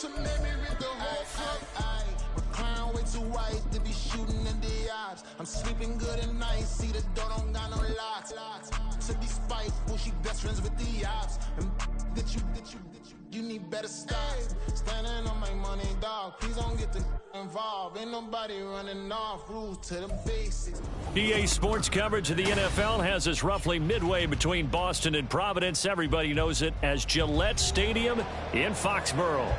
So maybe rip the whole front. My crown way too white to be shooting in the eyes. I'm sleeping good at night, see the door don't got no locks. To be spiteful, she best friends with the ops. And you need better stop. Standing on my money, dog. Please don't get the involved. Ain't nobody running off, rules to the basics. EA Sports coverage of the NFL has us roughly midway between Boston and Providence. Everybody knows it as Gillette Stadium in Foxborough.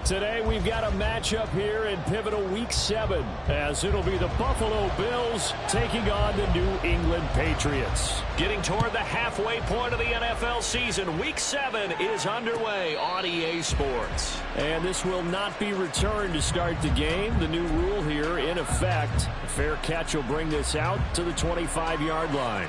Today we've got a matchup here in pivotal Week 7 as it'll be the Buffalo Bills taking on the New England Patriots. Getting toward the halfway point of the NFL season, Week 7 is underway on EA Sports. And this will not be returned to start the game. The new rule here in effect. A fair catch will bring this out to the 25-yard line.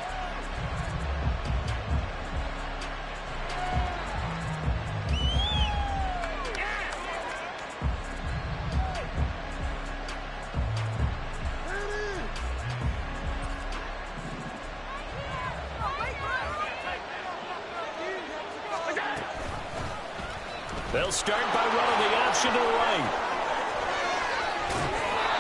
They'll start by running the option to the right.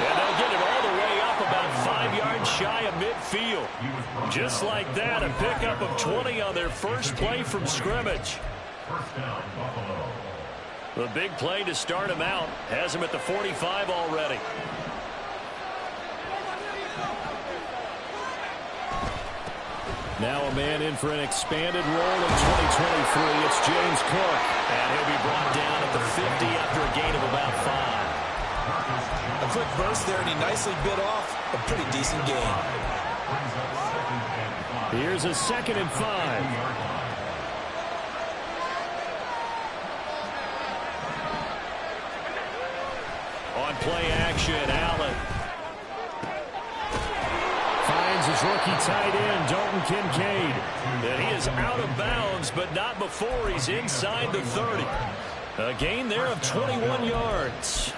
And they'll get it all the way up about 5 yards shy of midfield. Just like that, a pickup of 20 on their first play from scrimmage. The big play to start him out has him at the 45 already. Now a man in for an expanded role in 2023. It's James Cook. And he'll be brought down at the 50 after a gain of about 5. A quick burst there, and he nicely bit off a pretty decent gain. Here's a 2nd and 5. On play action, Allen. Finds his rookie tight end, Dalton Kincaid. And he is out of bounds, but not before he's inside the 30. A gain there of 21 yards.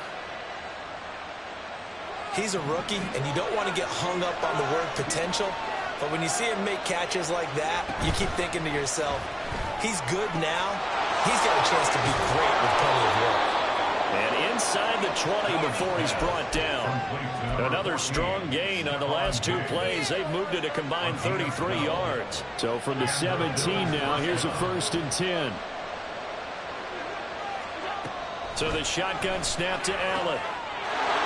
He's a rookie, and you don't want to get hung up on the word potential. But when you see him make catches like that, you keep thinking to yourself, he's good now. He's got a chance to be great with plenty of work. And inside the 20 before he's brought down. Another strong gain on the last 2 plays. They've moved it a combined 33 yards. So from the 17 now, here's a 1st and 10. So the shotgun snap to Allen.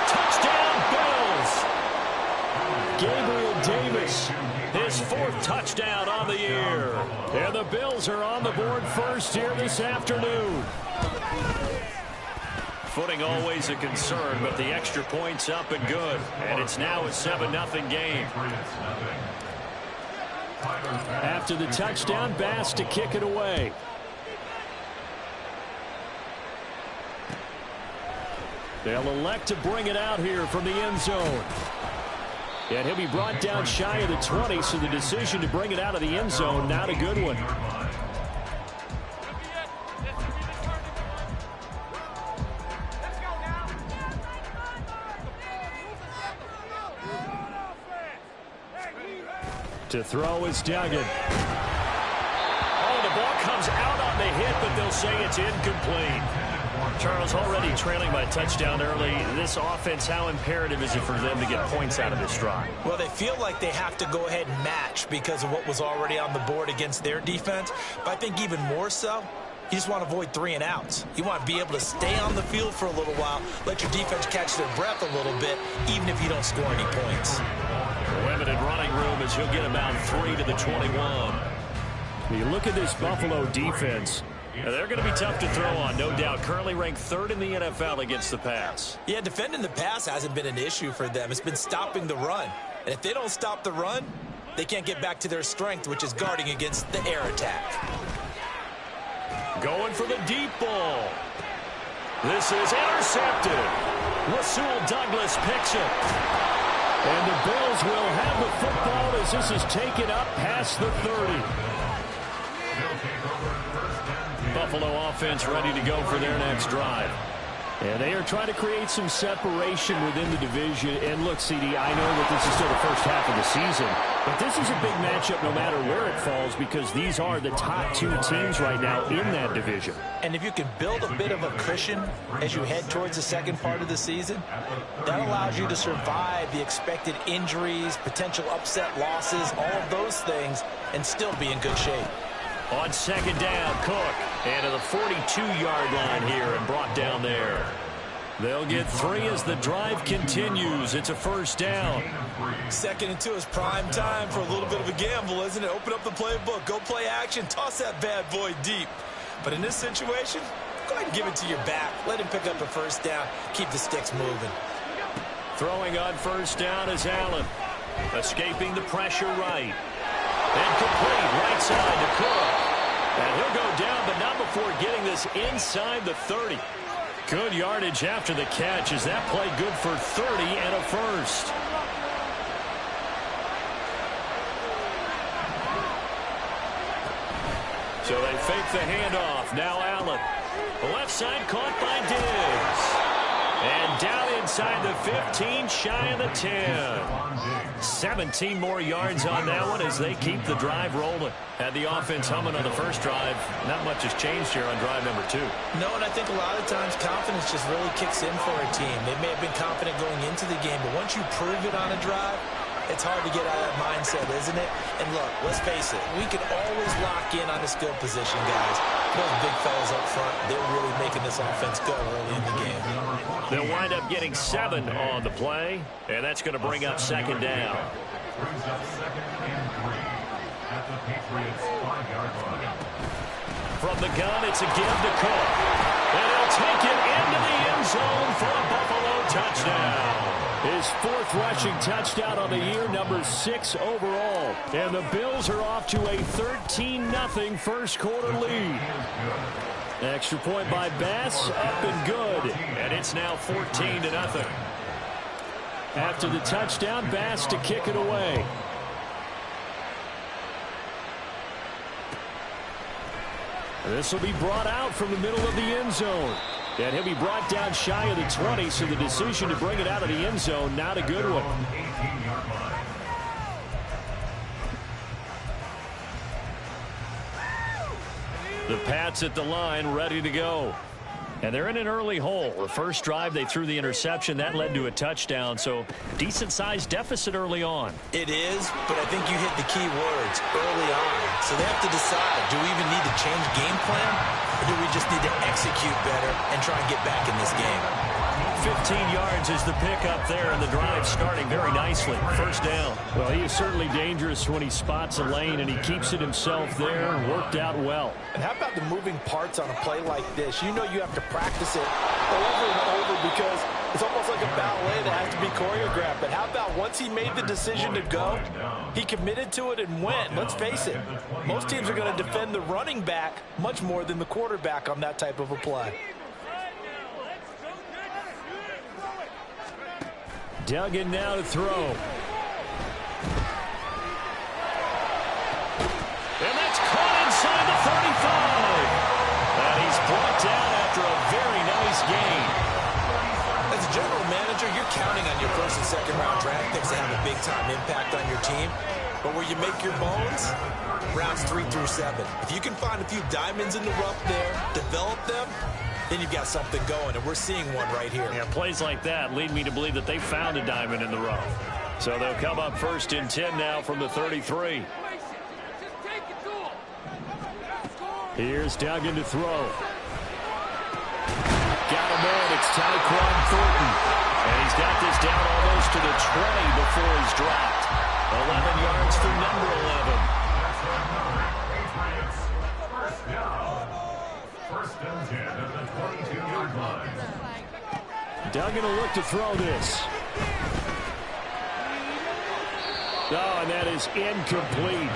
Touchdown, Bills! Gabriel Davis, his 4th touchdown on the year. And the Bills are on the board first here this afternoon. Footing always a concern, but the extra point's up and good. And it's now a 7-0 game. After the touchdown, Bass to kick it away. They'll elect to bring it out here from the end zone. And he'll be brought down shy of the 20, so the decision to bring it out of the end zone, not a good one. To throw is Duggan. Oh, the ball comes out on the hit, but they'll say it's incomplete. Charles, already trailing by a touchdown early. This offense, how imperative is it for them to get points out of this drive? Well, they feel like they have to go ahead and match because of what was already on the board against their defense. But I think even more so, you just want to avoid 3 and outs. You want to be able to stay on the field for a little while, let your defense catch their breath a little bit, even if you don't score any points. Limited running room as he'll get about 3 to the 21. You look at this Buffalo defense. They're going to be tough to throw on, no doubt. Currently ranked 3rd in the NFL against the pass. Yeah, defending the pass hasn't been an issue for them. It's been stopping the run. And if they don't stop the run, they can't get back to their strength, which is guarding against the air attack. Going for the deep ball. This is intercepted. Rasul Douglas picks it. And the Bills will have the football as this is taken up past the 30. Buffalo offense ready to go for their next drive. And they are trying to create some separation within the division. And look, CD, I know that this is still the first half of the season, But this is a big matchup no matter where it falls because these are the top two teams right now in that division. And if you can build a bit of a cushion as you head towards the second part of the season, that allows you to survive the expected injuries, potential upset losses, all of those things, and still be in good shape. On second down, Cook into the 42-yard line here and brought down there. They'll get 3 as the drive continues. It's a first down. Second and 2 is prime time for a little bit of a gamble, isn't it? Open up the playbook, go play action, toss that bad boy deep. But in this situation, go ahead and give it to your back. Let him pick up a first down. Keep the sticks moving. Throwing on first down is Allen. Escaping the pressure right. And complete right side to Cook. And he'll go down, but not before getting this inside the 30. Good yardage after the catch. Is that play good for 30 and a first? So they fake the handoff. Now Allen. The left side caught by Diggs. And down inside the 15, shy of the 10. 17 more yards on that one as they keep the drive rolling. Had the offense humming on the first drive. Not much has changed here on drive number 2. No, and I think a lot of times confidence just really kicks in for a team. They may have been confident going into the game, but once you prove it on a drive, it's hard to get out of that mindset, isn't it? And look, let's face it, we can always lock in on the skill position, guys. Those big fellas up front, they're really making this offense go early in the game. They'll wind up getting 7 on the play, and that's going to bring up second down. From the gun, it's a give to Cook. And he'll take it into the end zone for a Buffalo touchdown. His 4th rushing touchdown on the year, number 6 overall. And the Bills are off to a 13-0 first quarter lead. Extra point by Bass, up and good. And it's now 14-0. After the touchdown, Bass to kick it away. This will be brought out from the middle of the end zone. And he'll be brought down shy of the 20, so the decision to bring it out of the end zone, not a good one. The Pats at the line, ready to go. And they're in an early hole. The first drive, they threw the interception. That led to a touchdown, so decent-sized deficit early on. It is, but I think you hit the key words early on. So they have to decide, do we even need to change game plan, or do we just need to execute better and try and get back in this game? 15 yards is the pickup there, and the drive starting very nicely. First down. Well, he is certainly dangerous when he spots a lane, and he keeps it himself there. Worked out well. And how about the moving parts on a play like this? You know you have to practice it over and over because it's almost like a ballet that has to be choreographed. But how about once he made the decision to go, he committed to it and went. Let's face it, most teams are going to defend the running back much more than the quarterback on that type of a play. Duggan now to throw. And that's caught inside the 35. And he's brought down after a very nice gain. As a general manager, you're counting on your first and second round draft picks to have a big-time impact on your team. But where you make your bones, rounds 3 through 7. If you can find a few diamonds in the rough there, develop them, then you've got something going, and we're seeing one right here. Yeah, plays like that lead me to believe that they found a diamond in the rough. So they'll come up first and 10 now from the 33. Here's Duggan to throw. Got a man, it's Tyquan Thornton. And he's got this down almost to the 20 before he's dropped. 11 yards for number 11. Duggan will look to throw this. Oh, and that is incomplete.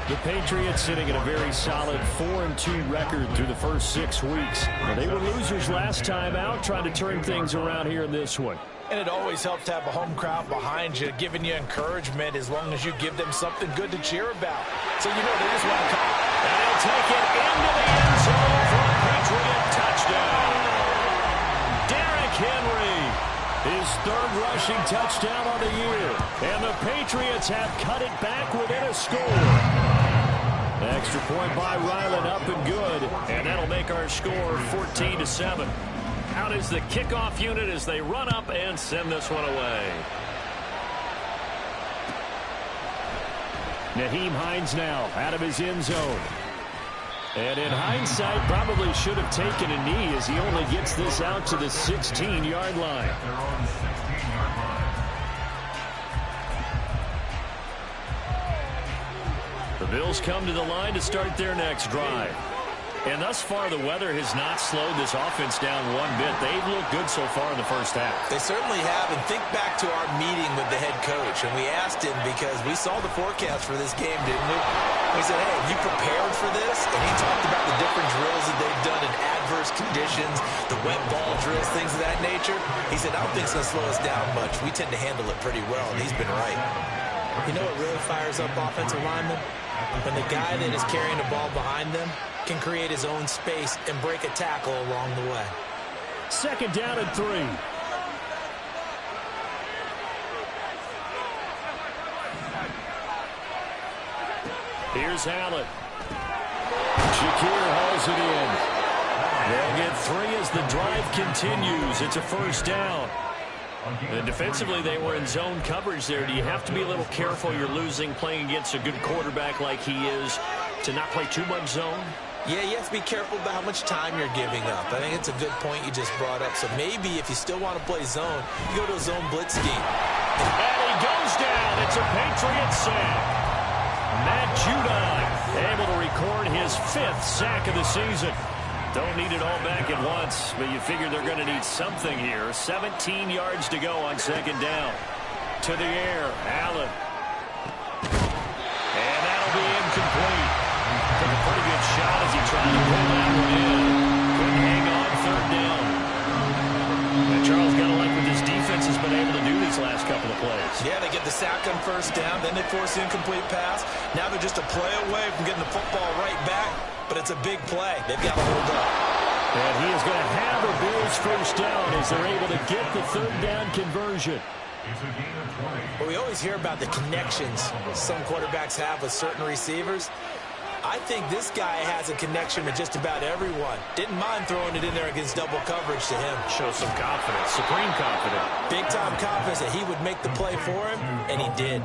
The Patriots sitting at a very solid 4-2 record through the first 6 weeks. Well, they were losers last time out, trying to turn things around here in this one. And it always helps to have a home crowd behind you, giving you encouragement as long as you give them something good to cheer about. So, you know, they just want to come. And he'll take it into the end zone for a Patriot touchdown. Derrick Henry. His third rushing touchdown on the year. And the Patriots have cut it back within a score. Extra point by Ryland, up and good. And that'll make our score 14-7. Out is the kickoff unit as they run up and send this one away. Nyheim Hines now out of his end zone. And in hindsight, probably should have taken a knee as he only gets this out to the 16-yard line. The Bills come to the line to start their next drive. And thus far, the weather has not slowed this offense down one bit. They've looked good so far in the first half. They certainly have. And think back to our meeting with the head coach. And we asked him because we saw the forecast for this game, didn't we? We said, hey, have you prepared for this? And he talked about the different drills that they've done in adverse conditions, the wet ball drills, things of that nature. He said, I don't think it's going to slow us down much. We tend to handle it pretty well, and he's been right. You know what really fires up offensive linemen? When the guy that is carrying the ball behind them can create his own space and break a tackle along the way. Second down and 3. Here's Allen. Shakir hauls it in. They'll get 3 as the drive continues. It's a first down. And defensively, they were in zone coverage there. Do you have to be a little careful you're losing playing against a good quarterback like he is to not play too much zone? Yeah, you have to be careful about how much time you're giving up. I think it's a good point you just brought up. So maybe if you still want to play zone, you go to a zone blitz scheme. And he goes down. It's a Patriot sack. Matt Judon able to record his 5th sack of the season. Don't need it all back at once, but you figure they're going to need something here. 17 yards to go on second down. To the air, Allen. And that'll be incomplete. Took a pretty good shot as he tried to pull that one in. Couldn't hang on third down. And Charles, got to like what this defense has been able to do these last couple of plays. Yeah, they get the sack on first down, then they force the incomplete pass. Now they're just a play away from getting the football right back. But it's a big play. They've got to hold up. And he is going to have the Bills first down as they're able to get the third down conversion. Well, we always hear about the connections some quarterbacks have with certain receivers. I think this guy has a connection with just about everyone. Didn't mind throwing it in there against double coverage to him. Shows some confidence, supreme confidence. Big-time confidence that he would make the play for him, and he did.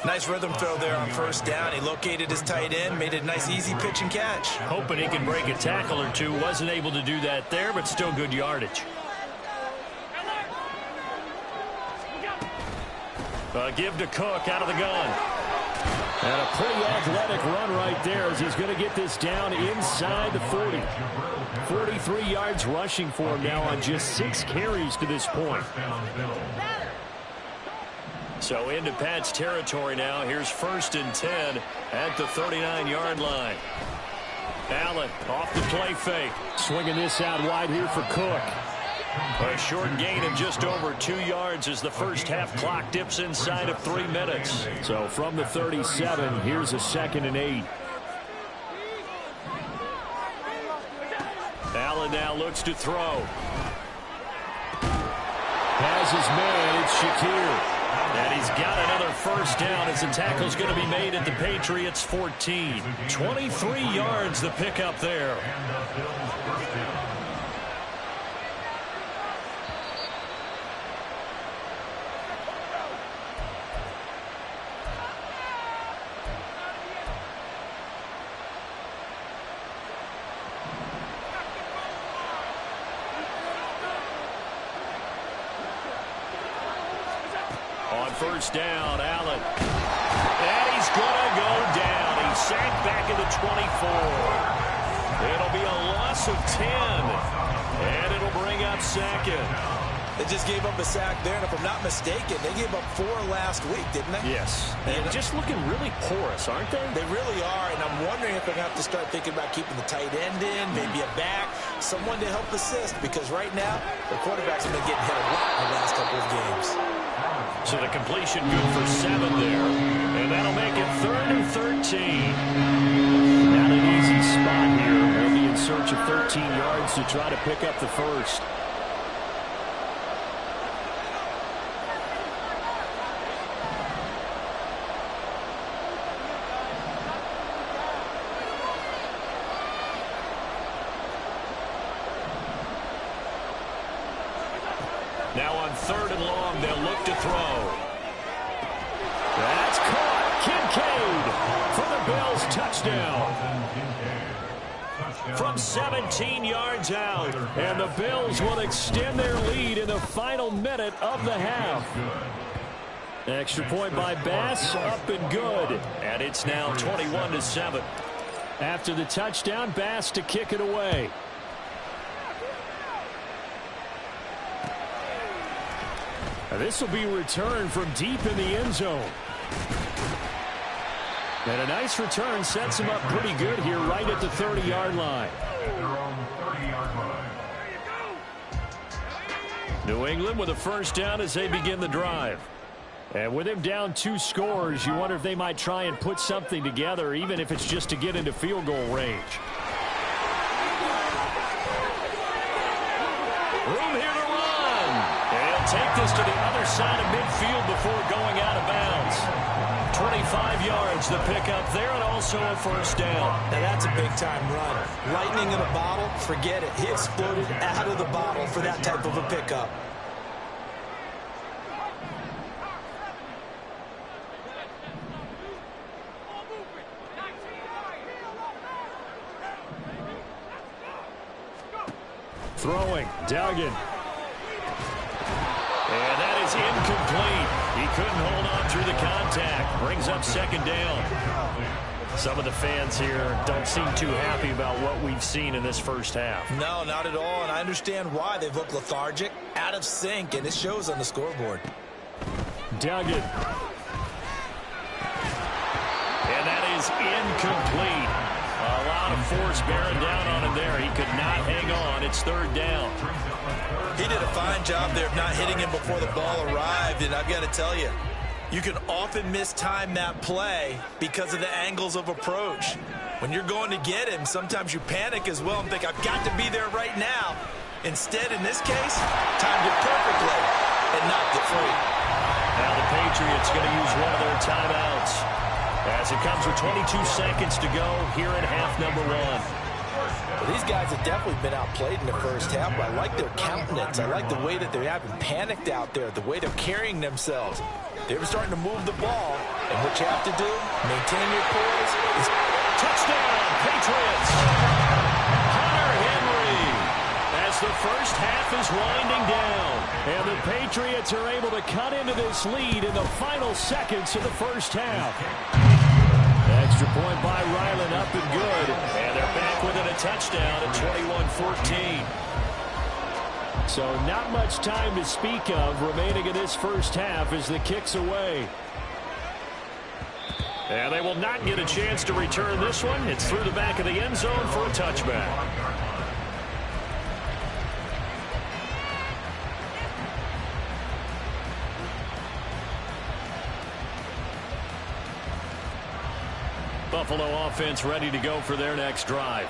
Nice rhythm throw there on first down. He located his tight end, made it a nice, easy pitch and catch. Hoping he can break a tackle or two. Wasn't able to do that there, but still good yardage. Give to Cook out of the gun. And a pretty athletic run right there as he's going to get this down inside the 40. 43 yards rushing for him now on just 6 carries to this point. So into Pat's territory now. Here's 1st and 10 at the 39-yard line. Allen off the play fake. Swinging this out wide here for Cook. A short gain of just over 2 yards as the first half clock dips inside of 3 minutes. So from the 37, here's a 2nd and 8. Allen now looks to throw. Has his man. It's Shakir. And he's got another first down as the tackle's going to be made at the Patriots' 14. 23 yards the pickup there. First down, Allen. And he's going to go down. He's sacked back at the 24. It'll be a loss of 10. And it'll bring up 2nd. They just gave up a sack there, and if I'm not mistaken, they gave up 4 last week, didn't they? Yes. And just looking really porous, aren't they? They really are, and I'm wondering if they're going to have to start thinking about keeping the tight end in, maybe a back, someone to help assist, because right now, the quarterbacks have been getting hit a lot in the last couple of games. So the completion good for 7 there. And that'll make it 3rd and 13. Not an easy spot here. They'll be in search of 13 yards to try to pick up the first. Now on 3rd and long, they'll look to throw. That's caught. Kincaid for the Bills touchdown. From 17 yards out. And the Bills will extend their lead in the final minute of the half. Extra point by Bass, up and good. And it's now 21-7. After the touchdown, Bass to kick it away. This will be returned from deep in the end zone. And a nice return sets him up pretty good here right at the 30-yard line. New England with a first down as they begin the drive. And with him down 2 scores, you wonder if they might try and put something together, even if it's just to get into field goal range. Room here to run. And he'll take this to the other side of midfield before going out of bounds. 25 yards the pickup there, and also a first down. Now that's a big-time run. Lightning in a bottle, forget it. He exploded out of the bottle for that type of a pickup. Throwing, Duggan. And that is incomplete. He couldn't hold on through the contact. Brings up second down. Some of the fans here don't seem too happy about what we've seen in this first half. No, not at all, and I understand why. They've looked lethargic, out of sync, and it shows on the scoreboard. Duggan. And that is incomplete. A lot of force bearing down on him there. He could not hang on. It's 3rd down. He did a fine job there of not hitting him before the ball arrived, and I've got to tell you, you can often mistime that play because of the angles of approach. When you're going to get him, sometimes you panic as well and think, I've got to be there right now. Instead, in this case, timed it perfectly and knocked it free. Now the Patriots going to use one of their timeouts as it comes with 22 seconds to go here in half number 1. Well, these guys have definitely been outplayed in the first half, but I like their countenance. I like the way that they haven't panicked out there, the way they're carrying themselves. They're starting to move the ball, and what you have to do, maintain your poise. Touchdown, Patriots! Hunter Henry, as the first half is winding down, and the Patriots are able to cut into this lead in the final seconds of the first half. Extra point by Ryland, up and good. And they're back within a touchdown at 21-14. So not much time to speak of remaining in this first half as the kick's away. And they will not get a chance to return this one. It's through the back of the end zone for a touchback. Buffalo offense ready to go for their next drive.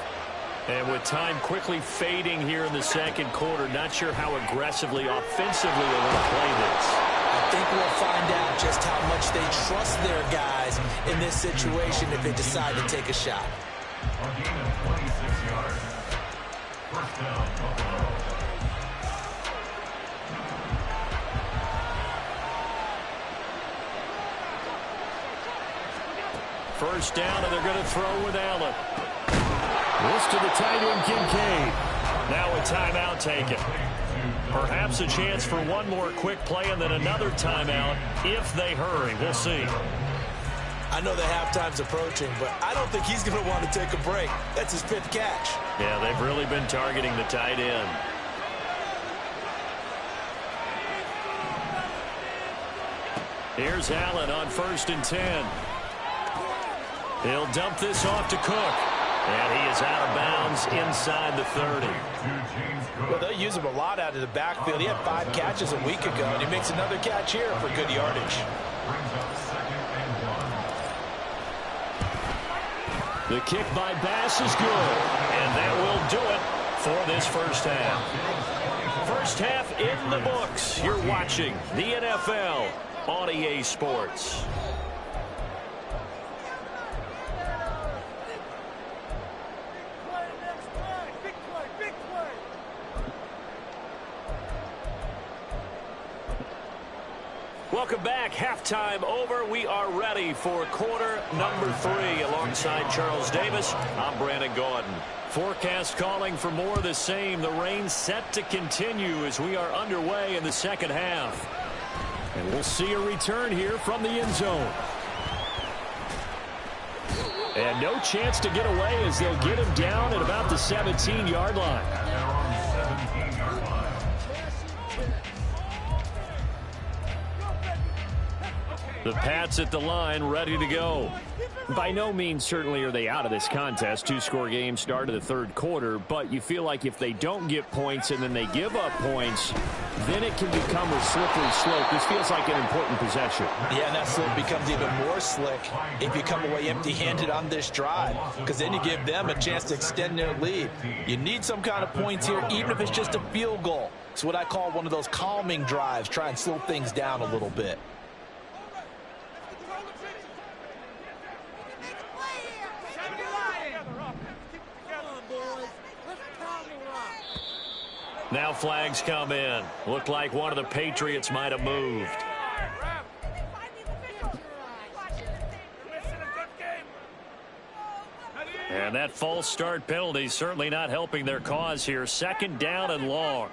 And with time quickly fading here in the second quarter, not sure how aggressively, offensively they want to play this. I think we'll find out just how much they trust their guys in this situation if they decide to take a shot. First down, and they're going to throw with Allen. This to the tight end, Kincaid. Now a timeout taken. Perhaps a chance for one more quick play and then another timeout if they hurry. We'll see. I know the halftime's approaching, but I don't think he's going to want to take a break. That's his 5th catch. Yeah, they've really been targeting the tight end. Here's Allen on 1st and 10. He'll dump this off to Cook. And he is out of bounds inside the 30. Well, they'll use him a lot out of the backfield. He had 5 catches a week ago, and he makes another catch here for good yardage. The kick by Bass is good. And that will do it for this first half. First half in the books. You're watching the NFL on EA Sports. Welcome back. Halftime over. We are ready for quarter number 3. Alongside Charles Davis, I'm Brandon Gaudin. Forecast calling for more of the same. The rain set to continue as we are underway in the second half. And we'll see a return here from the end zone. And no chance to get away as they'll get him down at about the 17-yard line. The Pats at the line, ready to go. By no means certainly are they out of this contest. 2-score game start of the third quarter, but you feel like if they don't get points and then they give up points, then it can become a slippery slope. This feels like an important possession. Yeah, and that slope becomes even more slick if you come away empty-handed on this drive, because then you give them a chance to extend their lead. You need some kind of points here, even if it's just a field goal. It's what I call one of those calming drives. Try and slow things down a little bit. Now flags come in. Looked like one of the Patriots might have moved. And that false start penalty certainly not helping their cause here. Second down and long.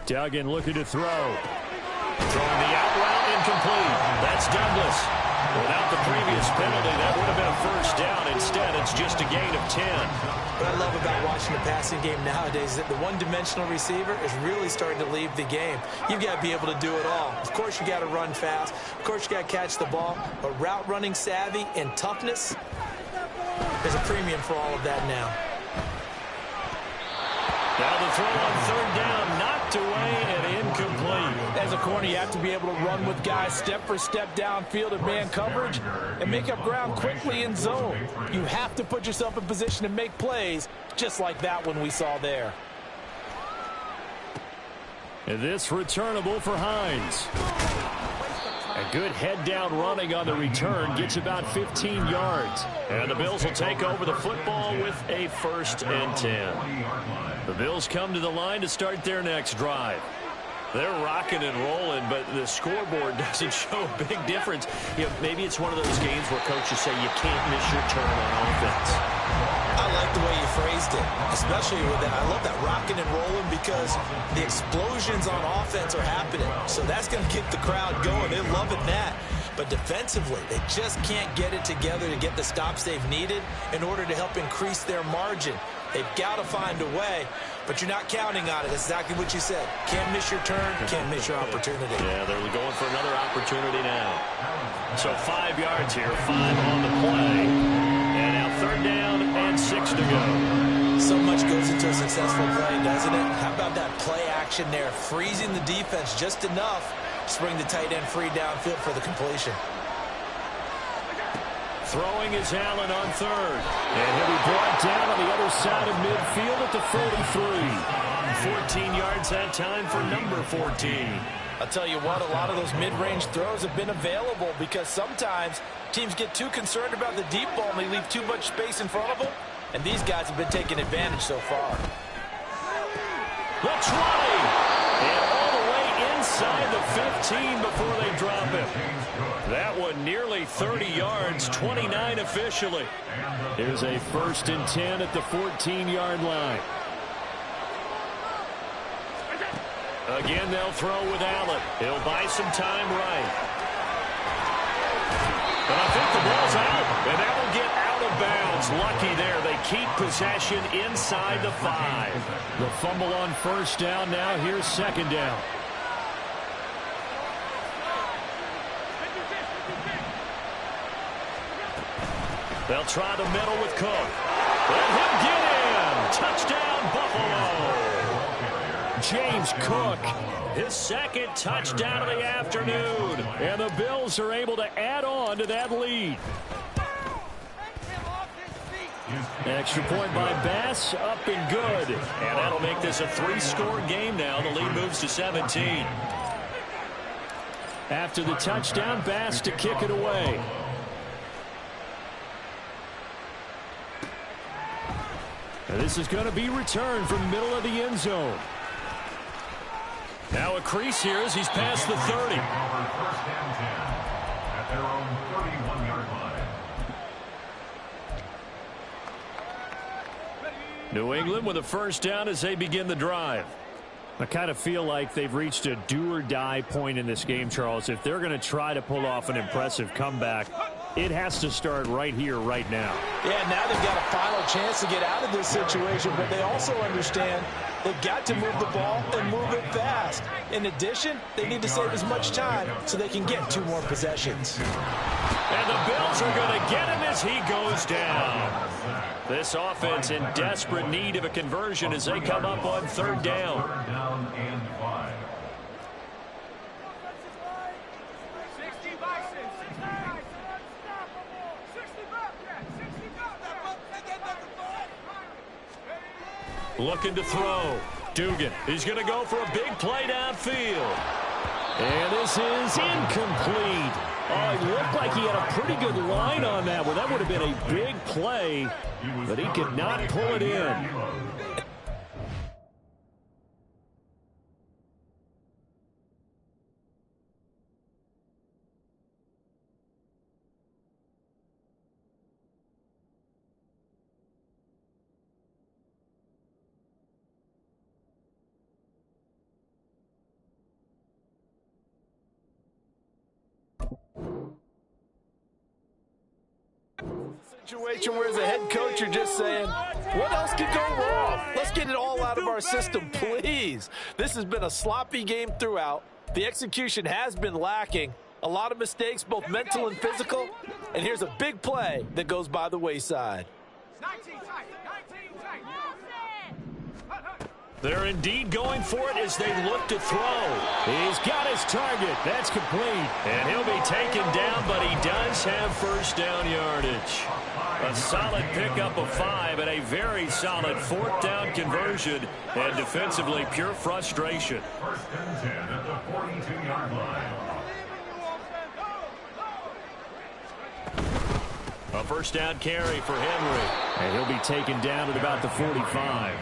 Duggan looking to throw. Throwing the out route, incomplete. That's Douglas. Without the previous penalty, that would have been a first down. Instead, it's just a gain of 10. What I love about watching the passing game nowadays is that the one-dimensional receiver is really starting to leave the game. You've got to be able to do it all. Of course, you got to run fast. Of course, you got to catch the ball. But route running savvy and toughness, there's a premium for all of that now. Now the throw on third down, knocked away and incomplete. As a corner, you have to be able to run with guys step for step downfield in man coverage and make up ground quickly in zone. You have to put yourself in position to make plays, just like that one we saw there. And this returnable for Hines. A good head-down running on the return. Gets about 15 yards. And the Bills will take over the football with a 1st and 10. The Bills come to the line to start their next drive. They're rocking and rolling, but the scoreboard doesn't show a big difference. You know, maybe it's one of those games where coaches say you can't miss your turn on offense. I like the way you phrased it, especially with that. I love that rocking and rolling because the explosions on offense are happening. So that's going to get the crowd going. They're loving that. But defensively, they just can't get it together to get the stops they've needed in order to help increase their margin. They've got to find a way, but you're not counting on it. That's exactly what you said. Can't miss your turn, can't miss your opportunity. Yeah, they're going for another opportunity now. So 5 yards here, 5 on the play. And now 3rd down and 6 to go. So much goes into a successful play, doesn't it? How about that play action there, freezing the defense just enough to bring the tight end free downfield for the completion. Throwing is Allen on 3rd. And he'll be brought down on the other side of midfield at the 43. 14 yards that time for number 14. I'll tell you what, a lot of those mid-range throws have been available because sometimes teams get too concerned about the deep ball and they leave too much space in front of them. And these guys have been taking advantage so far. The try! And all the way inside the 15 before they drop it. That one nearly 30 yards, 29 officially. Here's a 1st and 10 at the 14-yard line. Again, they'll throw with Allen. He'll buy some time right. But I think the ball's out, and that will get out of bounds. Lucky there. They keep possession inside the 5. The fumble on 1st down. Now here's 2nd down. They'll try the middle with Cook. Let him get in. Touchdown, Buffalo. James Cook, his 2nd touchdown of the afternoon. And the Bills are able to add on to that lead. Extra point by Bass, up and good. And that'll make this a 3-score game now. The lead moves to 17. After the touchdown, Bass to kick it away. And this is going to be returned from the middle of the end zone. Now a crease here as he's past the 30. First down 10 at their own 31-yard line. New England with a first down as they begin the drive. I kind of feel like they've reached a do-or-die point in this game, Charles. If they're going to try to pull off an impressive comeback, it has to start right here, right now. Yeah, now they've got a final chance to get out of this situation, but they also understand they've got to move the ball and move it fast. In addition, they need to save as much time so they can get 2 more possessions. And the Bills are going to get him as he goes down. This offense in desperate need of a conversion as they come up on 3rd down. 3rd down and 5. Looking to throw. Dugan. He's going to go for a big play downfield. And this is incomplete. Oh, it looked like he had a pretty good line on that one. That would have been a big play, but he could not pull it in. Situation where as a head coach you're just saying, what else could go wrong? Let's get it all out of our system, please. This has been a sloppy game throughout. The execution has been lacking. A lot of mistakes, both mental and physical. And here's a big play that goes by the wayside. They're indeed going for it as they look to throw. He's got his target. That's complete. And he'll be taken down, but he does have first down yardage. A solid pickup of 5 and a very solid 4th down conversion. And defensively, pure frustration. 1st and 10 at the 42-yard line. A first down carry for Henry. And he'll be taken down at about the 45.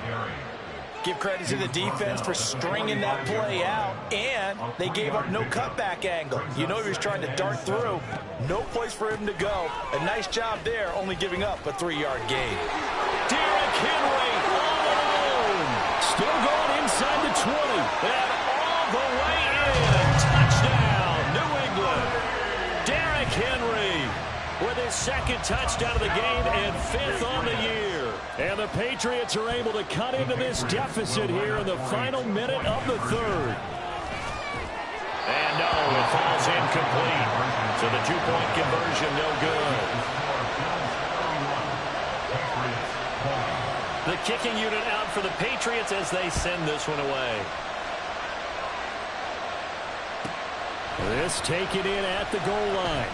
Give credit to the defense for stringing that play out, and they gave up no cutback angle. You know he was trying to dart through. No place for him to go. A nice job there, only giving up a 3-yard gain. Derrick Henry all alone. Still going inside the 20. And all the way in. Touchdown, New England. Derrick Henry with his 2nd touchdown of the game and 5th on the year. And the Patriots are able to cut into this deficit here in the final minute of the 3rd. And no, it falls incomplete. So the 2-point conversion no good. The kicking unit out for the Patriots as they send this one away. This taken in at the goal line.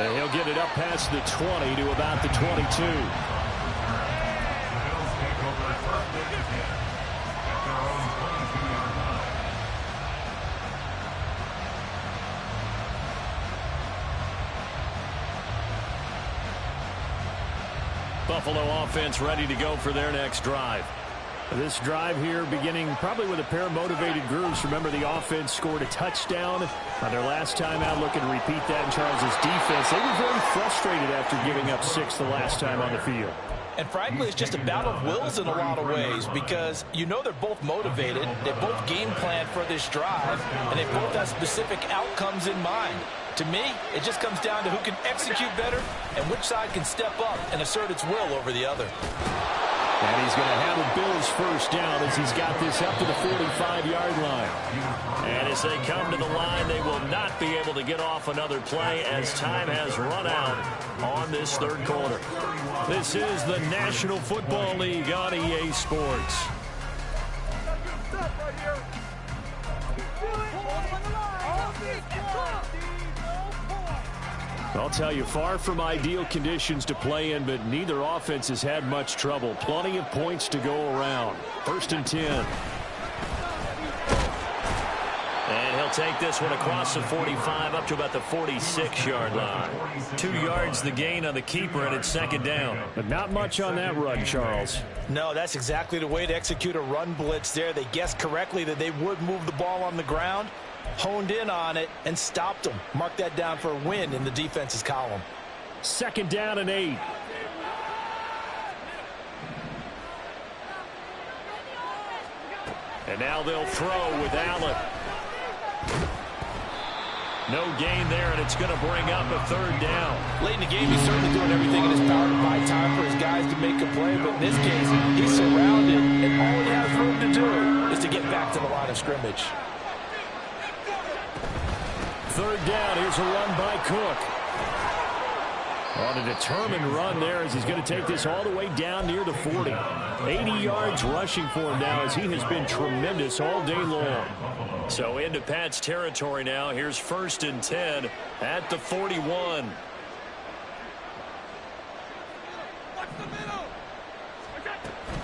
And he'll get it up past the 20 to about the 22. Buffalo offense ready to go for their next drive. This drive here beginning probably with a pair of motivated grooves. Remember, the offense scored a touchdown on their last time out. Looking to repeat that in Charles's defense. They were very frustrated after giving up 6 the last time on the field. And frankly, it's just a battle of wills in a lot of ways because you know they're both motivated. They both game planned for this drive, and they both have specific outcomes in mind. To me, it just comes down to who can execute better and which side can step up and assert its will over the other. And he's going to have the Bills first down as he's got this up to the 45-yard line. And as they come to the line, they will not be able to get off another play as time has run out on this 3rd quarter. This is the National Football League on EA Sports. I'll tell you, far from ideal conditions to play in, but neither offense has had much trouble. Plenty of points to go around. 1st and 10. And he'll take this one across the 45 up to about the 46-yard line. 2 yards the gain on the keeper, and it's second down. But not much on that run, Charles. No, that's exactly the way to execute a run blitz there. They guessed correctly that they would move the ball on the ground, honed in on it, and stopped them. Mark that down for a win in the defense's column. Second down and 8. And now they'll throw with Allen. No gain there, and it's going to bring up a third down. Late in the game, he's certainly doing everything in his power to buy time for his guys to make a play. But in this case, he's surrounded, and all he has room to do is to get back to the line of scrimmage. Third down. Here's a run by Cook. On a determined run there as he's going to take this all the way down near the 40. 80 yards rushing for him now as he has been tremendous all day long. So into Pat's territory now. Here's 1st and 10 at the 41.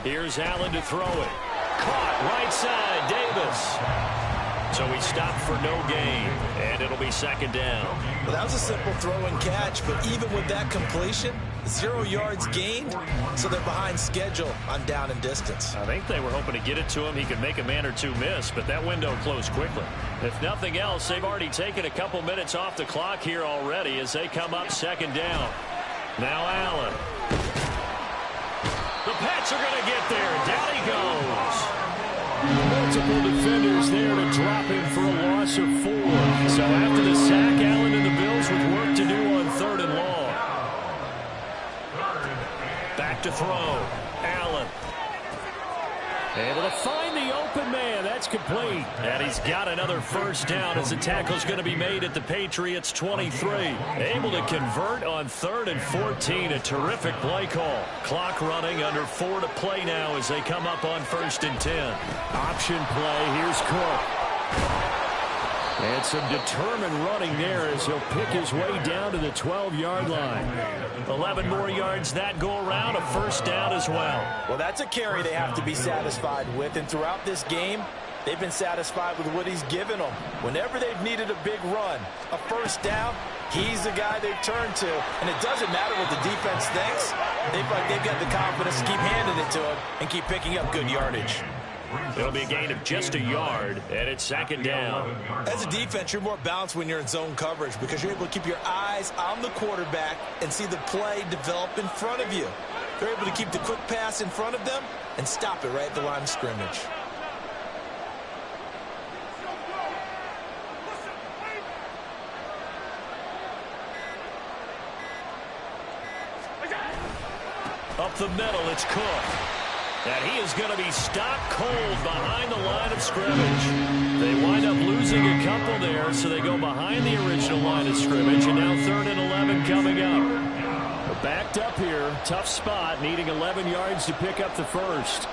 Here's Allen to throw it. Caught right side, Davis. So he stopped for no gain, and it'll be second down. Well, that was a simple throw and catch, but even with that completion, 0 yards gained, so they're behind schedule on down and distance. I think they were hoping to get it to him. He could make a man or two miss, but that window closed quickly. If nothing else, they've already taken a couple minutes off the clock here already as they come up second down. Now Allen. The Pats are going to get there. Down he goes. Multiple defenders there to drop him for a loss of 4. So after the sack, Allen and the Bills with work to do on 3rd and long. Back to throw. Allen. Able to find the open man. That's complete. And he's got another first down as the tackle's going to be made at the Patriots 23. Able to convert on 3rd and 14. A terrific play call. Clock running under 4 to play now as they come up on 1st and 10. Option play. Here's Cook. And some determined running there as he'll pick his way down to the 12-yard line. 11 more yards that go around, a first down as well. Well, that's a carry they have to be satisfied with, and throughout this game, they've been satisfied with what he's given them. Whenever they've needed a big run, a first down, he's the guy they've turned to. And it doesn't matter what the defense thinks. They've got the confidence to keep handing it to him and keep picking up good yardage. It'll be a gain of just a yard, and it's second down. As a defense, you're more balanced when you're in zone coverage because you're able to keep your eyes on the quarterback and see the play develop in front of you. They're able to keep the quick pass in front of them and stop it right at the line of scrimmage. Up the middle, it's Cook. And he is going to be stopped cold behind the line of scrimmage. They wind up losing a couple there, so they go behind the original line of scrimmage, and now 3rd and 11 coming up. We're backed up here. Tough spot, needing 11 yards to pick up the first.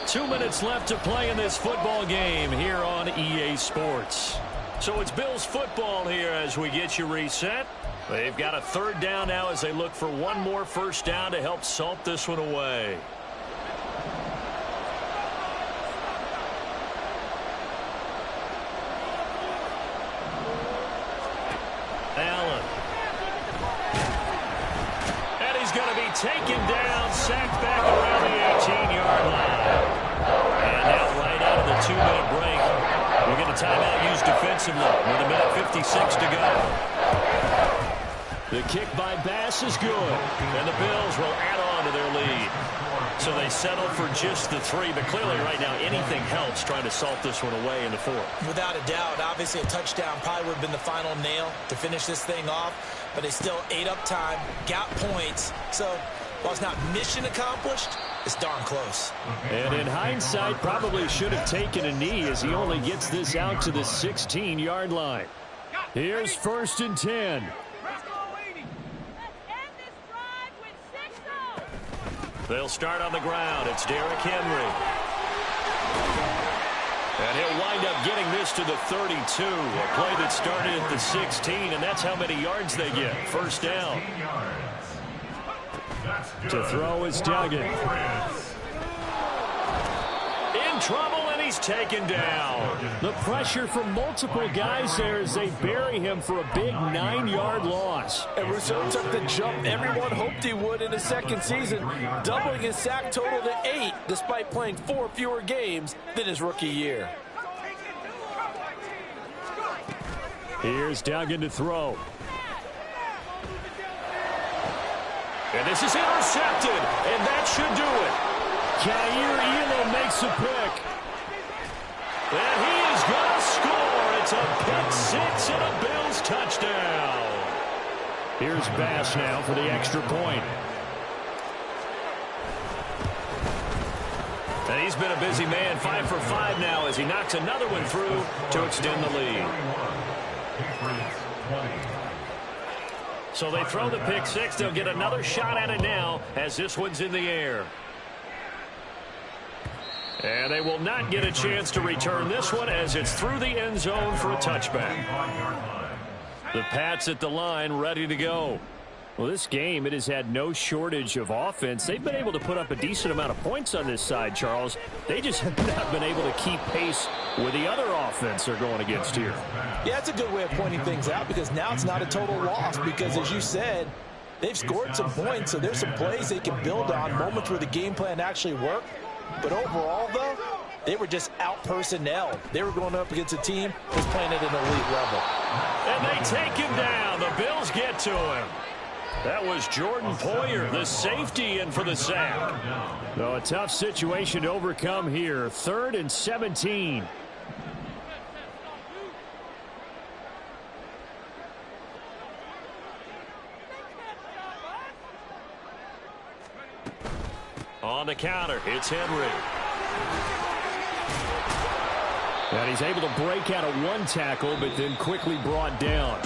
Two minutes left to play in this football game here on EA Sports. So it's Bills football here as we get you reset. They've got a 3rd down now as they look for one more first down to help salt this one away. Allen. And he's going to be taken down, sacked back around the 18-yard line. And now right out of the 2-minute break, we'll get a timeout used defensively with a minute 56 to go. The kick by Bass is good. And the Bills will add on to their lead. So they settle for just the 3, but clearly right now anything helps trying to salt this one away in the 4th. Without a doubt, obviously a touchdown probably would have been the final nail to finish this thing off, but they still ate up time, got points. So while it's not mission accomplished, it's darn close. And in hindsight, probably should have taken a knee as he only gets this out to the 16-yard line. Here's 1st and 10. They'll start on the ground. It's Derrick Henry. And he'll wind up getting this to the 32. A play that started at the 16, and that's how many yards they get. First down. To throw is Duggan. In trouble, and he's taken down. The pressure from multiple guys there as they bury him for a big 9-yard loss. And Rousseau took the jump everyone hoped he would in his second season, doubling his sack total to 8, despite playing 4 fewer games than his rookie year. Here's Duggan to throw. And this is intercepted, and that should do it. Kair Elam makes a pick. And he is going to score. It's a pick six and a Bills touchdown. Here's Bass now for the extra point. And he's been a busy man, 5 for 5 now as he knocks another one through to extend the lead. So they throw the pick six. They'll get another shot at it now as this one's in the air. And they will not get a chance to return this one as it's through the end zone for a touchback. The Pats at the line ready to go. Well, this game, it has had no shortage of offense. They've been able to put up a decent amount of points on this side, Charles. They just have not been able to keep pace with the other offense they're going against here. Yeah, it's a good way of pointing things out because now it's not a total loss because, as you said, they've scored some points, so there's some plays they can build on, moments where the game plan actually worked. But overall, though, they were just out-personnel. They were going up against a team that's playing at an elite level. And they take him down. The Bills get to him. That was Jordan Poyer, the safety, in for the sack. So a tough situation to overcome here. 3rd and 17. On the counter, it's Henry. And he's able to break out of one tackle, but then quickly brought down.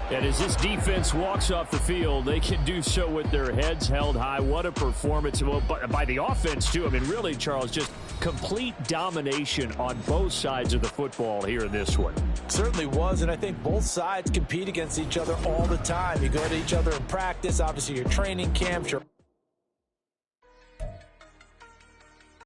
And as this defense walks off the field, they can do so with their heads held high. What a performance by the offense, too. I mean, really, Charles, just complete domination on both sides of the football here in this one. Certainly was, and I think both sides compete against each other all the time. You go to each other in practice, obviously your training camps, your